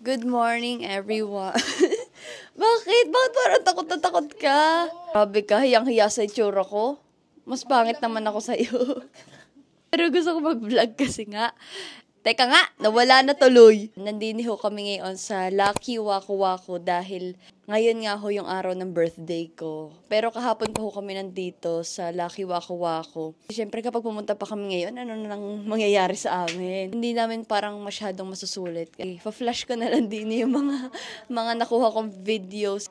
Good morning, everyone. Bakit? Bakit parang takot na takot ka? Grabe ka, hiyang-hiya sa itsura ko. Mas pangit naman ako sa'yo. Pero gusto ko mag-vlog kasi nga. Teka nga, nawala na tuloy. Nandini ho kami ngayon sa Lucky Waku Waku dahil ngayon nga ho yung araw ng birthday ko. Pero kahapon pa ho kami nandito sa Lucky Waku Waku. Siyempre kapag pumunta pa kami ngayon, ano nang mangyayari sa amin? Hindi namin parang masyadong masusulit. Pa-flash ko na lang din yung mga nakuha kong videos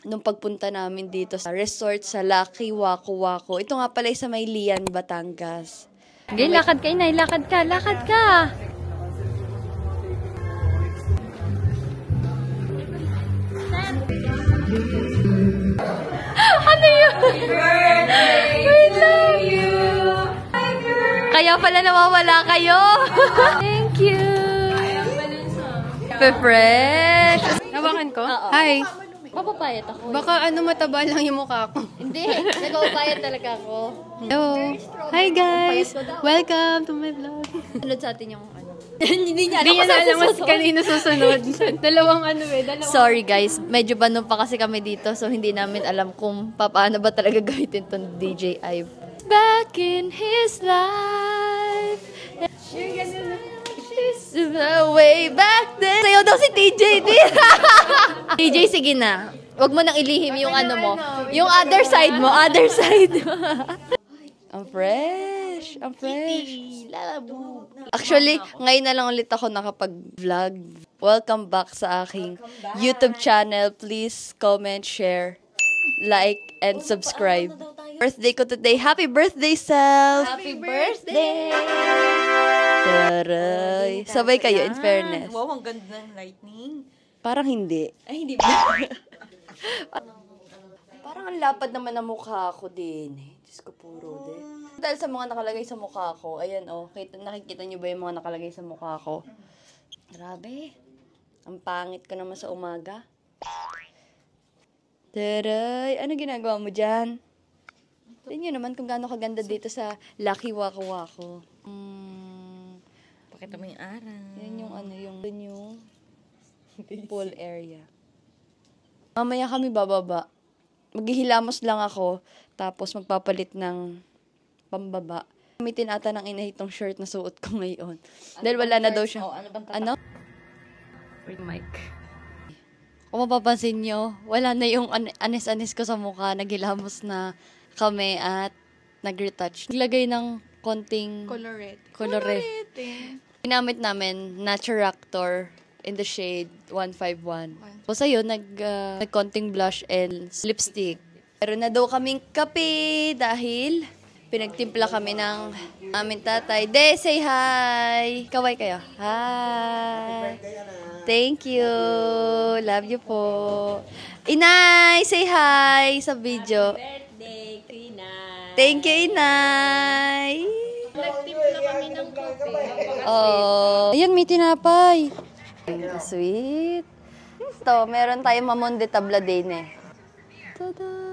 nung pagpunta namin dito sa resort sa Lucky Waku Waku. Ito nga pala sa may Lian, Batangas. Okay, lakad ka, inay. Lakad ka. Lakad ka. Ano yun? Wait lang. Kaya pala nawawala kayo. Thank you. Pe-fresh. Hawakan ko? Oo. Hi. Papapayat ako. Baka mataba lang yung mukha ko. Hindi. Nagpapayat talaga ako. Hello. Hi guys. Welcome to my vlog. Sunod sa atin yung ano. Hindi niya Hindi niya na alam mas kanino susunod. Dalawang dalawang. Sorry guys, medyo bano pa kasi kami dito so hindi namin alam kung paano ba talaga gamitin tong DJI. Back in his life. Way back then. Sayo daw si TJ. TJ, sige na. Huwag mo nang ilihim yung ano mo. Yung other side mo. Other side mo. Ang fresh. Ang fresh. Actually, ngayon na lang ulit ako nakapag-vlog. Welcome back sa aking YouTube channel. Please comment, share, like, and subscribe. Birthday ko today. Happy birthday, self! Happy birthday! Taray. Sabay kayo, in fairness. Wow, ang ganda ng lightning. Parang hindi. Ay, hindi ba? Parang ang lapad naman ng mukha ko din. Diyos ko, puro din. Dahil sa mga nakalagay sa mukha ko, ayan nakikita niyo ba yung mga nakalagay sa mukha ko? Grabe. Ang pangit ko naman sa umaga. Taray. Ano ginagawa mo dyan? Tignan niyo naman kung gaano kaganda dito sa Lucky Waku Waku. Pakita mo yung araw. Yan yung pool area. Mamaya kami bababa. Maghihilamos lang ako, tapos magpapalit ng pambaba. Gamitin ata ng inahitong shirt na suot ko ngayon. Dahil wala na daw siya. Ano bang tatak? Ano? Mic. Kung mapapansin nyo, wala na yung anis-anis ko sa mukha. Naghilamos na kami at nag-retouch. Naglagay ng konting colorette. Ginamit namin Naturactor in the shade 151. So sa'yo, nag-konting blush and lipstick. Pero na daw kaming kape dahil pinagtimpla kami ng aming tatay. De, say hi! Kaway kayo. Hi! Thank you! Love you po. Inay, say hi sa video. Birthday, Inay. Thank you, Inay! Nagtimpla kami ng kape. Oh, ayan, may tinapay. Sweet. Ito, meron tayong mamon de tabladine. Tada!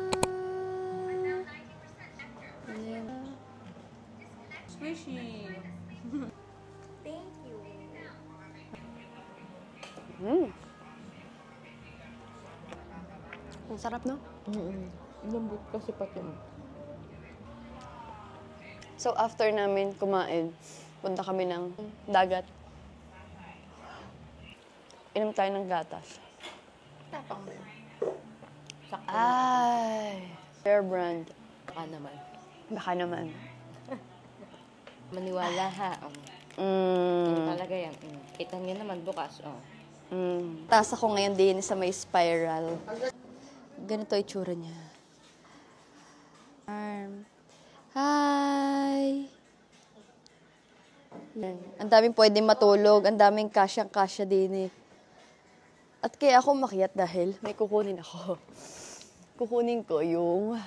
Squishy. Ang sarap, no? Lambot kasi pati mo. So, after namin kumain, punta kami ng dagat. Inom tayo ng gatas. Tapang mo yun. Ay! Fair brand. Baka naman. Baka naman. Maniwala ha. Talaga yan. Kita niyo naman bukas. Taas ako ngayon din sa may spiral. Ganito itsura niya. Hi! Yan. Ang daming pwedeng matulog. Ang daming kasyang-kasya din eh. At kaya ako makiat dahil may kukunin ako. Kukunin ko yung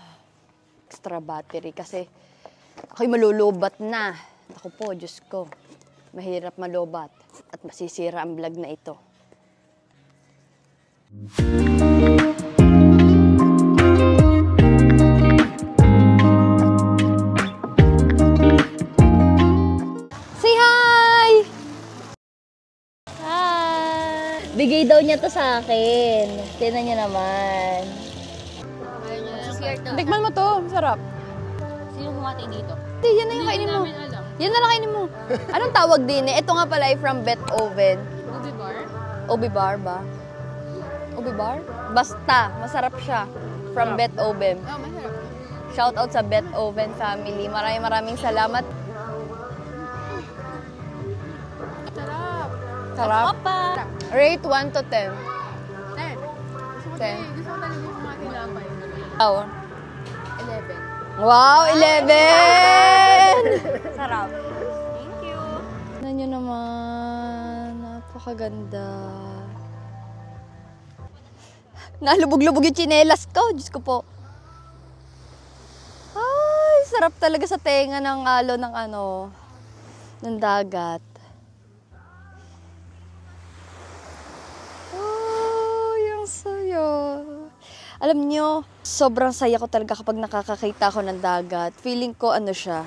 extra battery kasi ako'y malulubat na. Ako po, Diyos ko. Mahirap malubat at masisira ang vlog na ito. Say hi! Hi! Bigay daw niya to sa akin. Tingnan niyo naman. Tikman mo to. Sarap. Sino humati dito? Hindi, yan na yung kainin mo. Yan na lang kainin mo. Anong tawag din eh? Ito nga pala ay from Bet Oven. Ubi bar? Ubi bar ba? Ubi bar? Basta, masarap siya. From Bet Oven. Oh, masarap. Shout out sa Bet Oven family. Maraming salamat. Sarap. Sarap. Rate 1 to 10. 10. 10. Gusto ko talaga yung humati lapay. Wow. 11. Wow, 11! Sarap. Thank you. Tignan nyo naman. Napakaganda. Nalubog-lubog yung tsinelas ko. Diyos ko po. Ay, sarap talaga sa tenga ng alo ng ng dagat. Ay, ang saya. Alam nyo, sobrang saya ko talaga kapag nakakakita ako ng dagat. Feeling ko siya,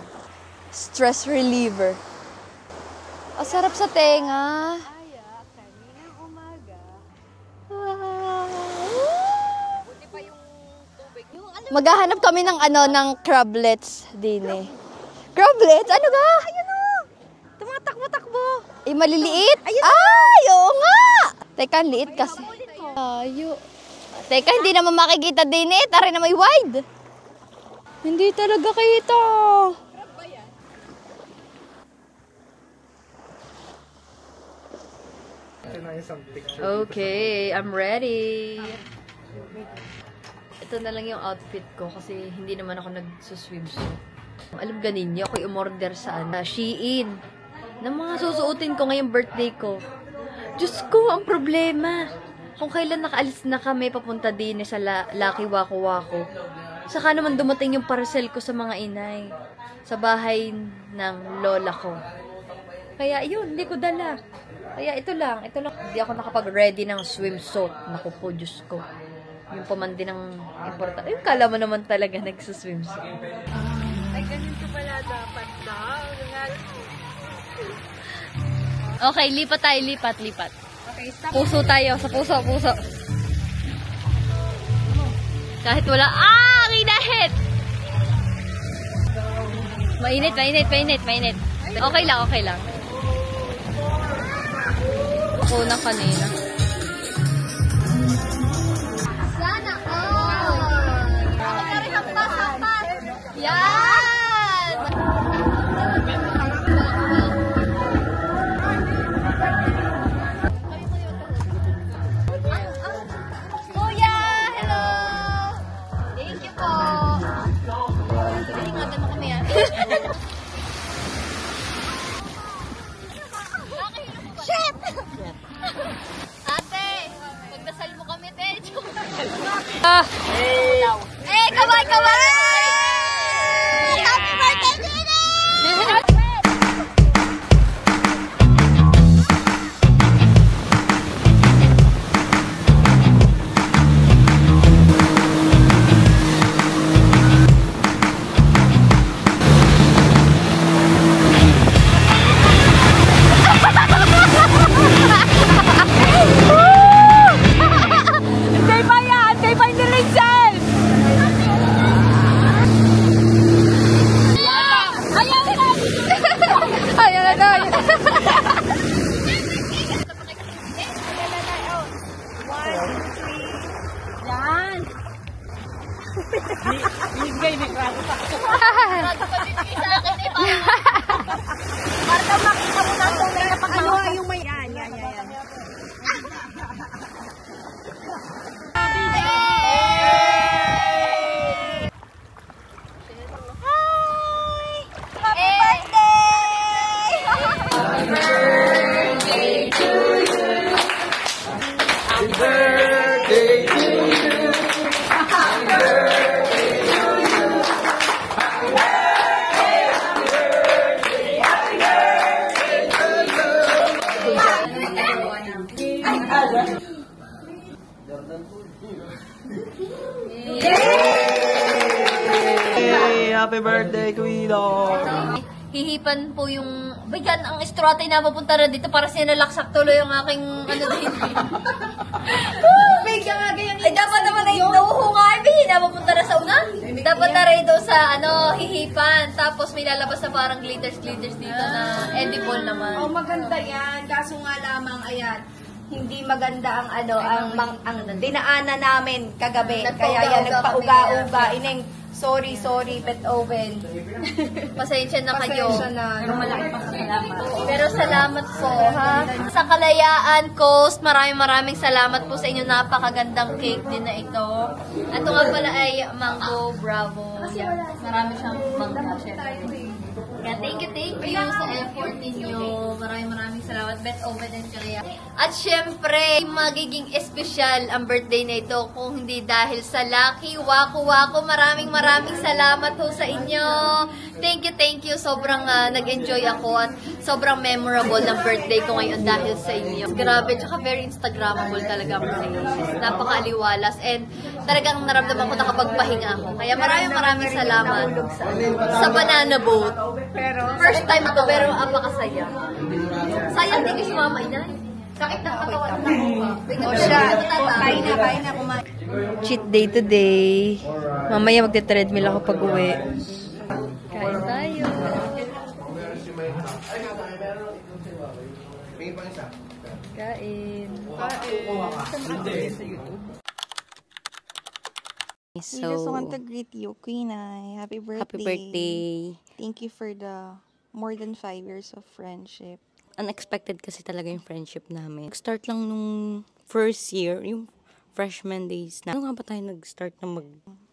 stress reliever. Ang sarap sa tenga. Maghahanap kami ng ng crablets din eh. Crablets? Ano ga? Ayun o. Tumatakbo-takbo. Eh, maliliit? Ayun ay, oo nga. Teka, ang liit kasi. Ayo. Teka, hindi naman makikita din eh. Tari na may wide. Hindi talaga kita. Okay, I'm ready. Ito na lang yung outfit ko kasi hindi naman ako nagsuswimsuit. Alam ka ninyo, ako'y umorder sa Shein ng mga susuotin ko ngayong birthday ko. Diyos ko, ang problema. Kung kailan nakaalis na kami papunta din sa Lucky Waku Waku, saka naman dumating yung parcel ko sa mga inay sa bahay ng lola ko. Kaya yun, hindi ko dala. Kaya ito lang. Hindi ako nakapag-ready ng swimsuit. Naku po, Diyos ko. Yung pamandi ng importante. Yung kala mo naman talaga nagsuswimsuit. Ay, ganito pala dapat daw. Okay, lipat tayo. Lipat. Okay, stop. Puso tayo. Sa puso. Kahit wala. Kinahit! Mainit. Okay lang. Ako na kanina. Sana all! Hampas! Yan! Kuya! Hello! Thank you po! Ingatan mo kami Shit! Ate! Pagdasal mo kami, te! Kaway! Happy birthday, Jenny! Happy birthday, Guido! hihipan po yung, bigyan, ang estrata ay napapunta na dito para sinalaksak tuloy yung aking, ano dito. Bigyan nga ganyan. Ay, dapat naman ay nauhunga, ay napapunta na sa una. Dapat na rin doon sa, hihipan. Tapos may lalabas na parang glitters dito na edible naman. Oh, maganda yan. Kaso nga lamang, ayan, hindi maganda ang ang dinaanan namin kagabi. Kaya yan, nagpauga-uga. Ineng, sorry, Beethoven. Pasensya na kayo. Pasensya na. Pero malaki pa salamat. Pero salamat po, ha? Sa Kalayaan Coast, maraming salamat po sa inyo. Napakagandang cake din na ito. Ito nga pala ay Mango Bravo. Yan. Marami siyang mango, syempre. Kaya thank you sa effort ninyo. Maraming salamat, Beethoven and Kaya. At syempre, magiging espesyal ang birthday na ito kung hindi dahil sa Lucky Waku Waku. Maraming salamat po sa inyo. Thank you. Sobrang nag-enjoy ako at sobrang memorable ng birthday ko ngayon dahil sa inyo. Grabe, tsaka very Instagrammable talaga ang place. Napaka-aliwalas and talagang naramdaman ko nakapagpahinga ako. Kaya maraming salamat sa Banana Boat. First time ito pero apakasaya. Sayang din kasi mama inay. Sakit ng katawan na ako. O siya, kain na kumain. Cheat day today. Mamaya magte-treadmill ako pag uwi. Kain tayo. Kain. We just want to greet you, Queen Ay. Happy birthday. Happy birthday. Thank you for the more than 5 years of friendship. Unexpected kasi talaga yung friendship namin. Start lang nung first year, yung freshman days na. Ano nga ba tayo nag-start na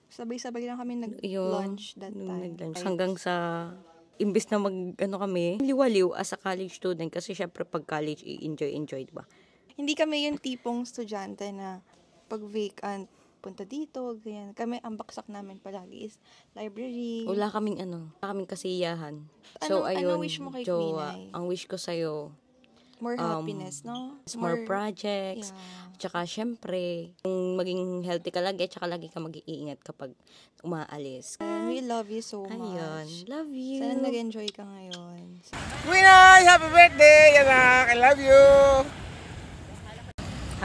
Sabay-sabay lang kami Yun, nag-lunch that nung time. nag-lunch. Hanggang sa, imbis na kami, liwaliw as a college student. Kasi syempre pag college, enjoy, diba? Hindi kami yung tipong estudyante na pag vacant, punta dito, ganyan. Kami, ang baksak namin palagi is library. Wala kaming kasiyahan. So, ayun, anong wish mo kay jowa, Queen Ay? ang wish ko sa'yo, More happiness, no? more projects, Yeah. tsaka syempre, kung maging healthy ka lagi, tsaka lagi ka mag-iingat kapag umaalis. And we love you so Ayun, much. love you. Sana nag-enjoy ka ngayon. Winay, happy birthday, anak. I love you.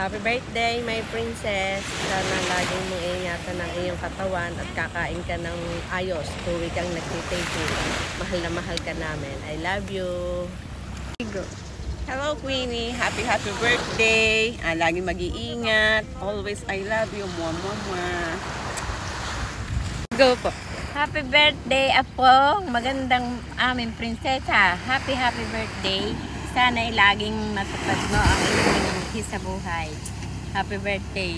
Happy birthday, my princess. Sana laging mong ingatan ng iyong katawan at kakain ka ng ayos. Tuwi kang nagtitake. Mahal na mahal ka namin. I love you. Hello, Queenie. Happy birthday. Lagi mag-iingat. Always, I love you. Mwah. Go po. Happy birthday, Apo. Magandang aming prinsesa. Happy birthday. Sana ay laging matupad mo ang iyong sa buhay. Happy birthday.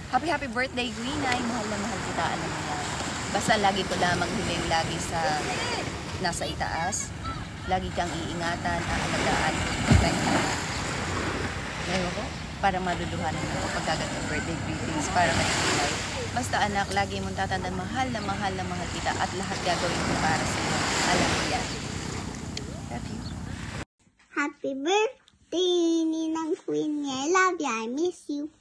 Happy birthday, Queen Ay. Mahal na mahal kita, alam mo yan. Basta lagi ko lamang hiling lagi sa nasa itaas. Lagi kang iingatan, aalagaan. Ngayon ko, parang maluluhanan ako pagkagat birthday greetings para mag-ilay. Basta anak, lagi mong tatandaan, mahal na mahal kita at lahat gagawin ko para sa iyo. Alam mo yan. Love you. Happy birthday, Ninang Queen. I love you. I miss you.